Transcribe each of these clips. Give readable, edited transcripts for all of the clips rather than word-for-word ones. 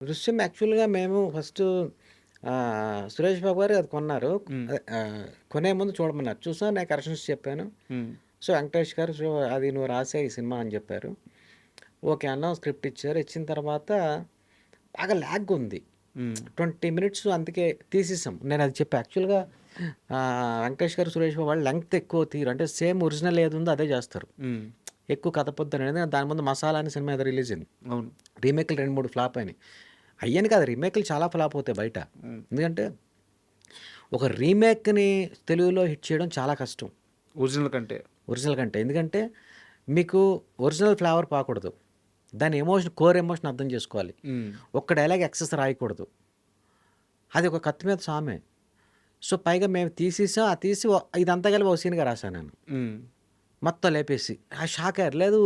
దృశ్యం యాక్చువల్‌గా మేము ఫస్టు సురేష్ బాబు గారు అది కొన్నారు. హ్మ్. అదే కొనే ముందు చూడమన్నారు. చూసాను, నేను కరెక్షన్స్ చెప్పాను. హ్మ్. సో, వెంకటేష్ గారు అది నువ్వు రాసేయి ఈ సినిమా అని జెప్పారు. ఓకే అన్నాం. స్క్రిప్ట్ ఇచ్చారు. ఇచ్చిన తర్వాత బాగా లాగ్గుంది. హ్మ్. 20 మినిట్స్ అందుకే తీసేసాం. నేనది చెప్పా. యాక్చువల్‌గా వెంకటేష్ గారు, సురేష్ బాబు వాళ్ళు లెంగ్త్ ఎక్కువ తీయరు. అంటే సేమ్ ఒరిజినల్ ఏదుందో అదే జేస్తారు. హ్మ్. ఎక్కువ కథ పొద్దనేది దాని ముందు 'మసాలా' అనే సినిమా ఏదో రిలీజ్ అయింది. అవును. రీమేక్‌లు 2, 3 ఫ్లాప్ అయినాయి. అయ్యని కాదు, రీమేక్‌లు చాలా ఫ్లాప్ అవుతాయి బయట. హ్మ్. ఎందుకంటే ఒక రీమేక్‌ని తెలుగులో హిట్ చేయడం చాలా కష్టం. ఒరిజినల్ కంటే. ఒరిజినల్ కంటే. ఎందుకంటే మీకు ఒరిజినల్ ఫ్లేవర్ పోకూడదు. దాని ఎమోషన్, కోర్ ఎమోషన్ అర్థం చేసుకోవాలి. హ్మ్. ఒక్క డైలాగ్ ఎక్సెస్ రాయకూడదు. అది ఒక కత్తి మీద సామే. సో, పైగా మేము తీసేసాం. అది తీసి ఇదంతా కలిపి ఒక సీన్‌గా రాశాను నేను. హ్మ్. మొత్తం లేపేసి. షాక్ అయ్యారు. లేదు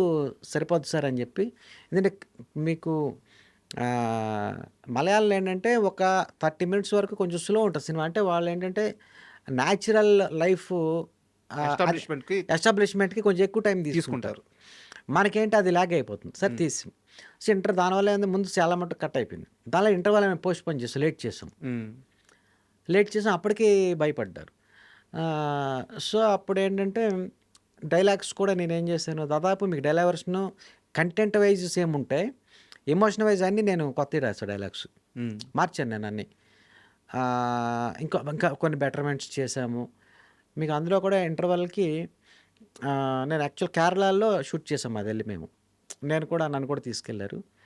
సరిపోద్ది సార్ అని చెప్పి. ఎందుకంటే మీకు మలయాళంలో ఏంటంటే ఒక 30 మినిట్స్ వరకు కొంచెం స్లో ఉంటది సినిమా. అంటే వాళ్ళేంటంటే న్యాచురల్ లైఫ్ అది ఎస్టాబ్లిష్‌మెంట్‌కి ఎస్టాబ్లిష్‌మెంట్‌కి కొంచెం ఎక్కువ టైం తీసుకుంటారు. తీసుకుంటారు. మనకేంటి అది లాగ్ అయిపోతుంది. సరే హ్మ్. తీసేసాం. సో, దానివల్ల ఏంది ముందు చాలా మటుకు కట్ అయిపోయింది. దానిలో ఇంటర్వల్ మేము పోస్ట్‌పోన్ చేసాం. లేట్ చేసాం. హ్మ్. లేట్ చేసాం. అప్పటికి భయపడ్డారు. సో, అప్పుడేంటంటే డైలాగ్స్ కూడా నేనేం చేశాను, దాదాపు మీకు dialogue version content wise same ఉంటాయి. ఎమోషన్ వైస్ అన్నీ నేను కొత్తయి రాసా డైలాగ్స్. హ్మ్. మార్చాను నేనన్నీ. ఇంకా ఇంకా కొన్ని బెటర్‌మెంట్స్ చేశాము. మీకు అందులో కూడా ఇంటర్వల్‌కి నేను యాక్చువల్ కేరళలో షూట్ చేసాం అదెళ్ళి మేము. నన్ను కూడా తీసుకెళ్లారు.